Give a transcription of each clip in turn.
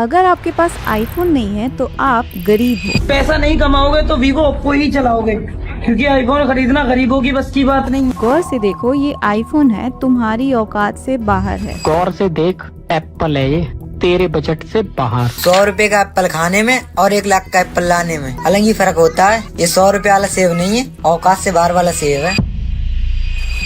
अगर आपके पास आईफोन नहीं है तो आप गरीब हो। पैसा नहीं कमाओगे तो वीवो ओप्पो ही चलाओगे, क्योंकि आईफोन खरीदना गरीबों की बस की बात नहीं। गौर से देखो, ये आईफोन है, तुम्हारी औकात से बाहर है। गौर से देख, एप्पल है ये, तेरे बजट से बाहर। 100 रुपए का एप्पल खाने में और 1 लाख का एप्पल लाने में अलग ही फर्क होता है। ये 100 रुपए वाला सेब नहीं है, औकात से बाहर वाला सेब है।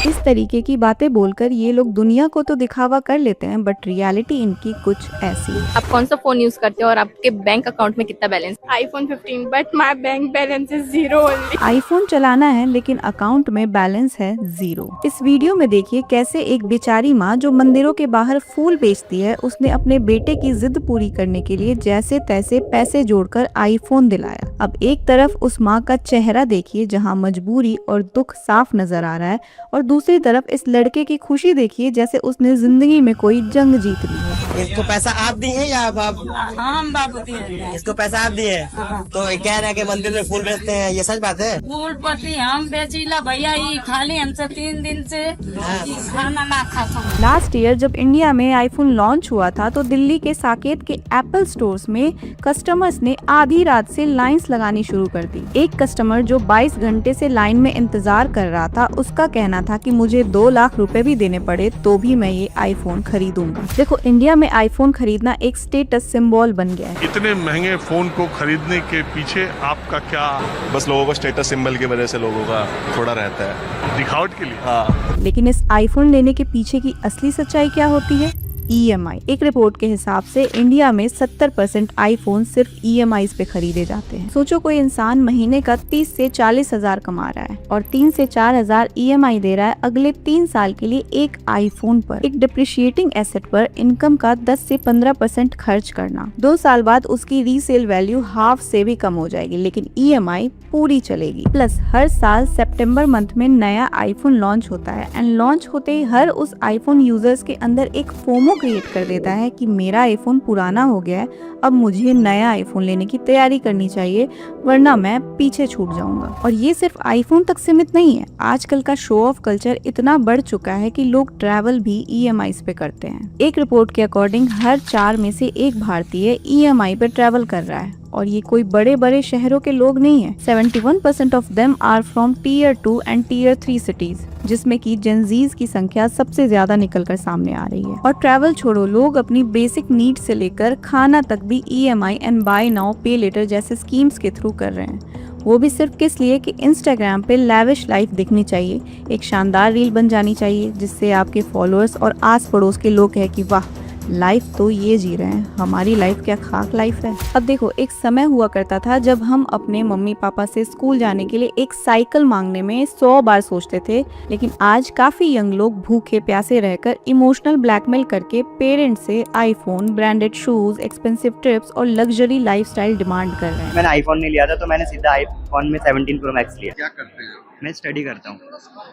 इस तरीके की बातें बोलकर ये लोग दुनिया को तो दिखावा कर लेते हैं, बट रियलिटी इनकी कुछ ऐसी है। आप कौन सा फोन यूज करते हो और आपके बैंक अकाउंट में कितना balance? iPhone 15, but my bank balance is 0 only. IPhone चलाना है लेकिन अकाउंट में बैलेंस है 0। इस वीडियो में देखिए कैसे एक बेचारी माँ जो मंदिरों के बाहर फूल बेचती है, उसने अपने बेटे की जिद पूरी करने के लिए जैसे तैसे पैसे जोड़कर आईफोन दिलाया। अब एक तरफ उस माँ का चेहरा देखिए जहाँ मजबूरी और दुख साफ नजर आ रहा है, और दूसरी तरफ इस लड़के की खुशी देखिए जैसे उसने जिंदगी में कोई जंग जीत ली है। इसको पैसा आप दिए हैं या बाप? हम बाबू दिए इसको पैसा आप दिए हैं? तो ये कह रहे हैं कि मंदिर में फूल बेचते हैं, ये सच बात है? फूल पत्ती हम बेचीला भैया, ये खाली हमसे 3 दिन से खाना ना खाता। लास्ट ईयर जब इंडिया में आईफोन लॉन्च हुआ था तो दिल्ली के साकेत के एप्पल स्टोर्स में कस्टमर्स ने आधी रात से लाइंस लगानी शुरू कर दी। एक कस्टमर जो 22 घंटे से लाइन में इंतजार कर रहा था, उसका कहना था कि मुझे 2 लाख रुपए भी देने पड़े तो भी मैं ये आईफोन खरीदूंगा। देखो, इंडिया में आईफोन खरीदना एक स्टेटस सिंबल बन गया है। इतने महंगे फोन को खरीदने के पीछे आपका क्या? बस लोगों को स्टेटस सिंबल की वजह से लोगों का थोड़ा रहता है, दिखावट के लिए। हाँ। लेकिन इस आईफोन लेने के पीछे की असली सच्चाई क्या होती है? EMI। एक रिपोर्ट के हिसाब से इंडिया में 70% आईफोन सिर्फ EMI पे खरीदे जाते हैं। सोचो, कोई इंसान महीने का 30 से 40 हजार कमा रहा है और 3 से 4 हजार EMI दे रहा है अगले 3 साल के लिए एक आईफोन पर। एक डिप्रिशिएटिंग एसेट पर इनकम का 10 से 15% खर्च करना, 2 साल बाद उसकी रीसेल वैल्यू हाफ से भी कम हो जाएगी, लेकिन EMI पूरी चलेगी। प्लस हर साल सितंबर मंथ में नया आईफोन लॉन्च होता है, एंड लॉन्च होते ही हर उस आईफोन यूजर्स के अंदर एक फोमो क्रिएट कर देता है कि मेरा आईफोन पुराना हो गया है, अब मुझे नया आईफोन लेने की तैयारी करनी चाहिए, वरना मैं पीछे छूट जाऊंगा। और ये सिर्फ आईफोन तक सीमित नहीं है। आजकल का शो ऑफ कल्चर इतना बढ़ चुका है कि लोग ट्रैवल भी EMI पे करते हैं। एक रिपोर्ट के अकॉर्डिंग हर 4 में से 1 भारतीय EMI पे ट्रैवल कर रहा है, और ये कोई बड़े बड़े शहरों के लोग नहीं है। 71% of them are from Tier 2 and Tier 3 cities, जिसमें की जेनजीज की संख्या सबसे ज्यादा निकलकर सामने आ रही है। और ट्रैवल छोड़ो, लोग अपनी बेसिक नीड से लेकर खाना तक भी EMI एंड बाय नाउ पे लेटर जैसे स्कीम्स के थ्रू कर रहे हैं। वो भी सिर्फ किस लिए कि इंस्टाग्राम पे लैविश लाइफ दिखनी चाहिए, एक शानदार रील बन जानी चाहिए जिससे आपके फॉलोअर्स और आस पड़ोस के लोग कहें कि वाह, लाइफ तो ये जी रहे हैं, हमारी लाइफ क्या खाक लाइफ है। अब देखो, एक समय हुआ करता था जब हम अपने मम्मी पापा से स्कूल जाने के लिए एक साइकिल मांगने में 100 बार सोचते थे, लेकिन आज काफी यंग लोग भूखे प्यासे रहकर इमोशनल ब्लैकमेल करके पेरेंट्स से iPhone, branded shoes, expensive trips और लग्जरी लाइफस्टाइल डिमांड कर रहे हैं। मैंने आईफोन नहीं लिया था तो मैंने सीधा आईफोन में 17 Pro Max लिया। क्या करते हैं? मैं स्टडी करता हूँ।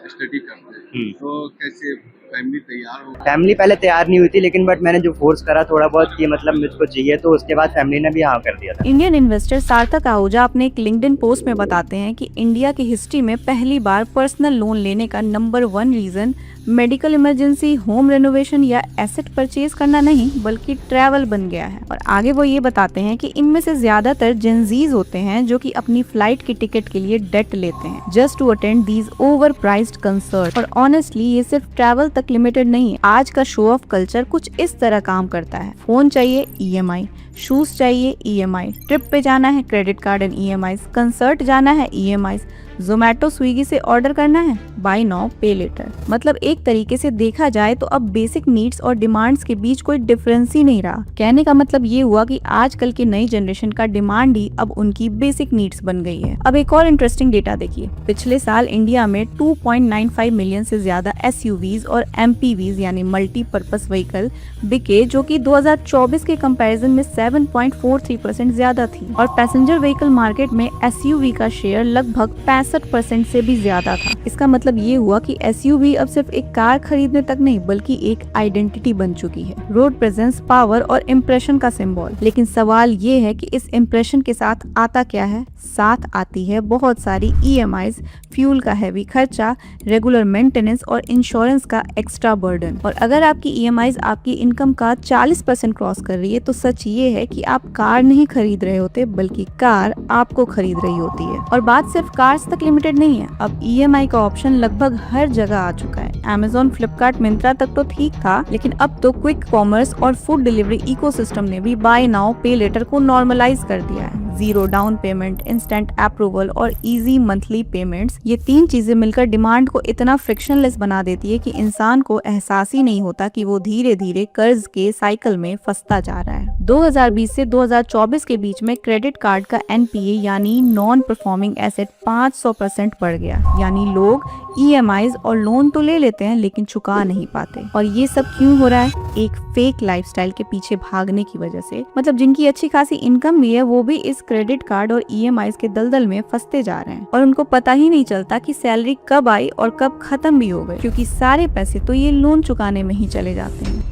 स्टडी करते हैं। तो कैसे फैमिली तैयार हो? फैमिली पहले तैयार नहीं हुई थी, लेकिन बट मैंने जो फोर्स करा थोड़ा बहुत कि मतलब मुझको चाहिए, तो उसके बाद फैमिली ने भी हाँ कर दिया था। इंडियन इन्वेस्टर सार्थक आहूजा अपने एक लिंक्डइन पोस्ट में बताते हैं कि इंडिया की हिस्ट्री में पहली बार पर्सनल लोन लेने का number 1 reason medical emergency, home renovation या एसेट परचेज करना नहीं, बल्कि ट्रैवल बन गया है। और आगे वो ये बताते हैं कि इनमें से ज्यादातर जेनजीज होते हैं जो कि अपनी फ्लाइट की टिकट के लिए डेट लेते हैं just to attend these overpriced concert. और ऑनेस्टली ये सिर्फ ट्रैवल तक लिमिटेड नहीं है। आज का शो ऑफ कल्चर कुछ इस तरह काम करता है। फोन चाहिए EMI, शूज चाहिए EMI, ट्रिप पे जाना है credit card and EMI, concert जाना है EMI, जोमेटो स्विगी से ऑर्डर करना है बाय नाउ पे लेटर। मतलब एक तरीके से देखा जाए तो अब बेसिक नीड्स और डिमांड्स के बीच कोई डिफरेंस ही नहीं रहा। कहने का मतलब ये हुआ कि आजकल की नई जनरेशन का डिमांड ही अब उनकी बेसिक नीड्स बन गई है। अब एक और इंटरेस्टिंग डेटा देखिए, पिछले साल इंडिया में 2.95 मिलियन से ज्यादा SUVs और MPVs यानी मल्टीपर्पज व्हीकल बिके, जो कि 2024 के कंपैरिजन में 7.43% ज्यादा थी। और पैसेंजर व्हीकल मार्केट में SUV का शेयर लगभग 65% से भी ज्यादा था। इसका मतलब ये हुआ कि SUV अब सिर्फ एक कार खरीदने तक नहीं, बल्कि एक आइडेंटिटी बन चुकी है, रोड प्रेजेंस, पावर और इम्प्रेशन का सिंबल। लेकिन सवाल ये है कि इस इम्प्रेशन के साथ आता क्या है? साथ आती है बहुत सारी EMIs, फ्यूल का हैवी खर्चा, रेगुलर मेंटेनेंस और इंश्योरेंस का एक्स्ट्रा बर्डन। और अगर आपकी EMIs आपकी इनकम का 40% क्रॉस कर रही है तो सच ये है कि आप कार नहीं खरीद रहे होते, बल्कि कार आपको खरीद रही होती है। और बात सिर्फ कार्स तक लिमिटेड नहीं है, अब EMI का ऑप्शन लगभग हर जगह आ चुका है। Amazon, फ्लिपकार्ट, मिंत्रा तक तो ठीक था, लेकिन अब तो क्विक कॉमर्स और फूड डिलीवरी इकोसिस्टम ने भी बाय नाउ पे लेटर को नॉर्मलाइज कर दिया है। Zero down payment, instant approval और इजी मंथली पेमेंट्स, ये 3 चीजें मिलकर डिमांड को इतना फ्रिक्शनलेस बना देती है कि इंसान को एहसास ही नहीं होता कि वो धीरे धीरे कर्ज के साइकिल में फंसता जा रहा है। 2020 से 2024 के बीच में क्रेडिट कार्ड का NPA यानी नॉन परफॉर्मिंग एसेट 500% बढ़ गया। यानी लोग EMIs और लोन तो ले लेते हैं लेकिन चुका नहीं पाते। और ये सब क्यों हो रहा है? एक फेक लाइफस्टाइल के पीछे भागने की वजह से। मतलब जिनकी अच्छी खासी इनकम भी है वो भी इस क्रेडिट कार्ड और EMIs के दलदल में फंसते जा रहे हैं और उनको पता ही नहीं चलता कि सैलरी कब आई और कब खत्म भी हो गई, क्योंकि सारे पैसे तो ये लोन चुकाने में ही चले जाते हैं।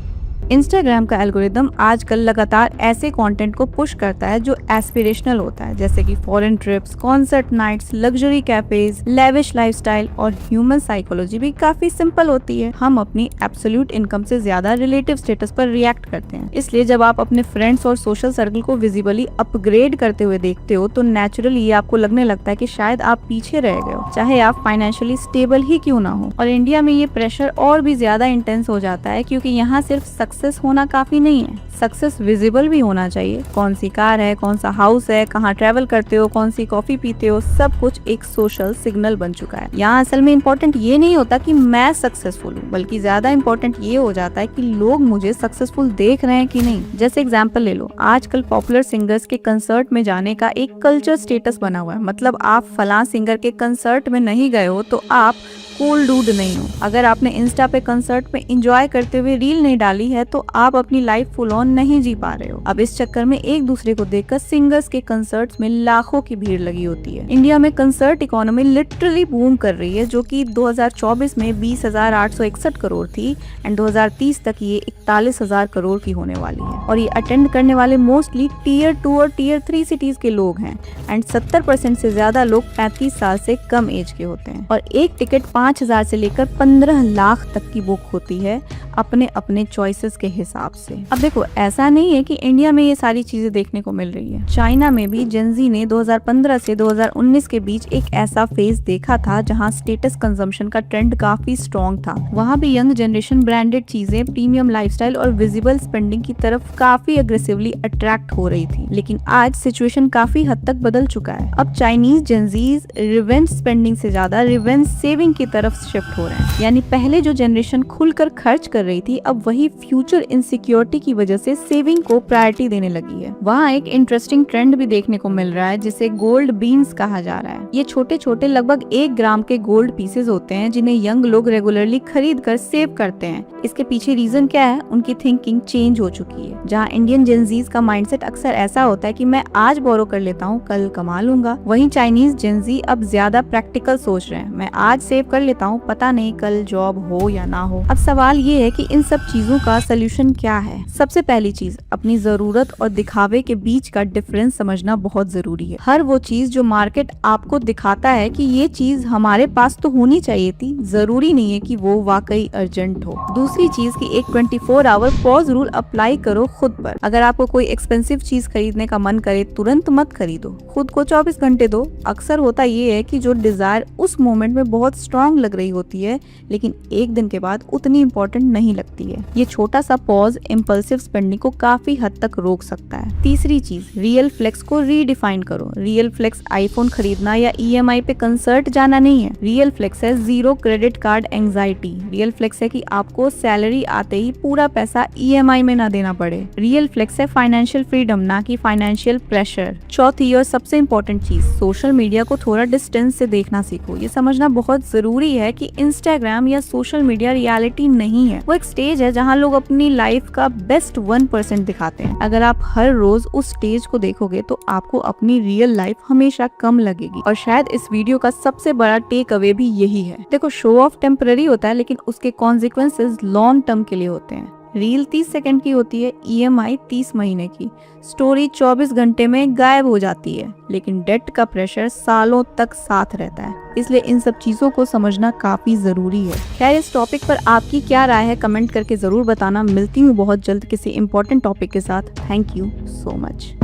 इंस्टाग्राम का एल्गोरिदम आजकल लगातार ऐसे कंटेंट को पुश करता है जो एस्पिरेशनल होता है, जैसे कि foreign trips, concert nights, luxury cafes, lavish lifestyle. और ह्यूमन साइकोलॉजी भी काफी सिंपल होती है, हम अपनी एब्सोल्यूट इनकम से ज्यादा रिलेटिव स्टेटस पर रिएक्ट करते हैं। इसलिए जब आप अपने फ्रेंड्स और सोशल सर्कल को विजिबली अपग्रेड करते हुए देखते हो तो नेचुरली ये आपको लगने लगता है कि शायद आप पीछे रह गए हो, चाहे आप फाइनेंशियली स्टेबल ही क्यों ना हो। और इंडिया में ये प्रेशर और भी ज्यादा इंटेंस हो जाता है, क्योंकि यहाँ सिर्फ सक्सेस होना काफी नहीं है, सक्सेस विजिबल भी होना चाहिए। कौन सी कार है, कौन सा हाउस है, कहाँ ट्रैवल करते हो, कौन सी कॉफी पीते हो, सब कुछ एक सोशल सिग्नल बन चुका है। यहाँ असल में इम्पोर्टेंट ये नहीं होता कि मैं सक्सेसफुल हूँ, बल्कि ज्यादा इम्पोर्टेंट ये हो जाता है कि लोग मुझे सक्सेसफुल देख रहे हैं कि नहीं। जैसे एग्जाम्पल ले लो, आजकल पॉपुलर सिंगर्स के कंसर्ट में जाने का एक कल्चर स्टेटस बना हुआ है। मतलब आप फलां सिंगर के कंसर्ट में नहीं गए हो तो आप कूल डूड नहीं हो। अगर आपने इंस्टा पे कंसर्ट में एंजॉय करते हुए रील नहीं डाली है तो आप अपनी लाइफ फुल ऑन नहीं जी पा रहे हो। अब इस चक्कर में एक दूसरे को देखकर सिंगर्स के कंसर्ट्स में लाखों की भीड़ लगी होती है। इंडिया में कंसर्ट इकोनॉमी लिटरली बूम कर रही है, जो कि 2024 में 20,861 करोड़ थी एंड 2030 तक ये 41,000 करोड़ की होने वाली है। और ये अटेंड करने वाले मोस्टली टियर 2 और टियर 3 सिटीज के लोग हैं एंड 70% से ज्यादा लोग 35 साल से कम एज के होते हैं। और एक टिकट 5,000 से लेकर 15 लाख तक की बुक होती है अपने अपने चॉइसेस के हिसाब से। अब देखो, ऐसा नहीं है कि इंडिया में ये सारी चीजें देखने को मिल रही है। चाइना में भी जेनजी ने 2015 से 2019 के बीच एक ऐसा फेज देखा था जहां स्टेटस कंजम्पशन का ट्रेंड काफी स्ट्रॉन्ग था। वहां भी यंग जनरेशन ब्रांडेड चीजें, प्रीमियम लाइफस्टाइल और विजिबल स्पेंडिंग की तरफ काफी अग्रेसिवली अट्रैक्ट हो रही थी। लेकिन आज सिचुएशन काफी हद तक बदल चुका है। अब चाइनीज जेनजीज रिवेंज स्पेंडिंग से ज्यादा रिवेंज सेविंग की तरफ शिफ्ट हो रहे हैं। यानी पहले जो जनरेशन खुलकर खर्च कर रही थी, अब वही फ्यूचर इनसिक्योरिटी की वजह से सेविंग को प्रायोरिटी देने लगी है। वहाँ एक इंटरेस्टिंग ट्रेंड भी देखने को मिल रहा है जिसे गोल्ड बीन्स कहा जा रहा है। ये छोटे छोटे लगभग 1 ग्राम के गोल्ड पीसेस होते हैं जिन्हें यंग लोग रेगुलरली खरीद कर सेव करते हैं। इसके पीछे रीजन क्या है? उनकी थिंकिंग चेंज हो चुकी है। जहाँ इंडियन जेनजीज का माइंडसेट अक्सर ऐसा होता है कि मैं आज बोरो कर लेता हूँ, कल कमा लूंगा, वहीं चाइनीज जेनजी अब ज्यादा प्रैक्टिकल सोच रहे हैं। मैं आज सेव कर लेता हूँ, पता नहीं कल जॉब हो या ना हो। अब सवाल ये है कि इन सब चीजों का सोल्यूशन क्या है? सबसे पहली चीज, अपनी जरूरत और दिखावे के बीच का डिफरेंस समझना बहुत जरूरी है। हर वो चीज जो मार्केट आपको दिखाता है कि ये चीज हमारे पास तो होनी चाहिए थी, जरूरी नहीं है कि वो वाकई अर्जेंट हो। दूसरी चीज की एक 24 आवर पॉज रूल अप्लाई करो खुद पर। अगर आपको कोई एक्सपेंसिव चीज खरीदने का मन करे, तुरंत मत खरीदो, खुद को 24 घंटे दो। अक्सर होता ये है कि जो डिजायर उस मोमेंट में बहुत स्ट्रांग लग रही होती है, लेकिन एक दिन के बाद उतनी इम्पोर्टेंट नहीं लगती है। ये छोटा सा पॉज इम्पल्सिव स्पेंडिंग को काफी हद तक रोक सकता है। तीसरी चीज, रियल फ्लेक्स को रीडिफाइन करो। रियल फ्लेक्स आईफोन खरीदना या EMI पे कंसर्ट जाना नहीं है। रियल फ्लेक्स है zero credit card anxiety. Real flex है कि आपको सैलरी आते ही पूरा पैसा EMI में ना देना पड़े। रियल फ्लेक्स है फाइनेंशियल फ्रीडम, ना कि फाइनेंशियल प्रेशर। चौथी और सबसे इम्पोर्टेंट चीज, सोशल मीडिया को थोड़ा डिस्टेंस से देखना सीखो। ये समझना बहुत जरूरी है कि इंस्टाग्राम या सोशल मीडिया रियलिटी नहीं है, वो एक स्टेज है जहाँ लोग अपनी लाइफ का बेस्ट 1% दिखाते हैं। अगर आप हर रोज उस स्टेज को देखोगे तो आपको अपनी रियल लाइफ हमेशा कम लगेगी। और शायद इस वीडियो का सबसे बड़ा टेक अवे भी यही है। देखो, शो ऑफ टेम्पररी होता है, लेकिन उसके कॉन्सिक्वेंसेस लॉन्ग टर्म के लिए होते हैं। रील 30 सेकंड की होती है, EMI 30 महीने की, स्टोरी 24 घंटे में गायब हो जाती है, लेकिन डेट का प्रेशर सालों तक साथ रहता है। इसलिए इन सब चीजों को समझना काफी जरूरी है। खैर, इस टॉपिक पर आपकी क्या राय है कमेंट करके जरूर बताना। मिलती हूँ बहुत जल्द किसी इंपॉर्टेंट टॉपिक के साथ। Thank you so much.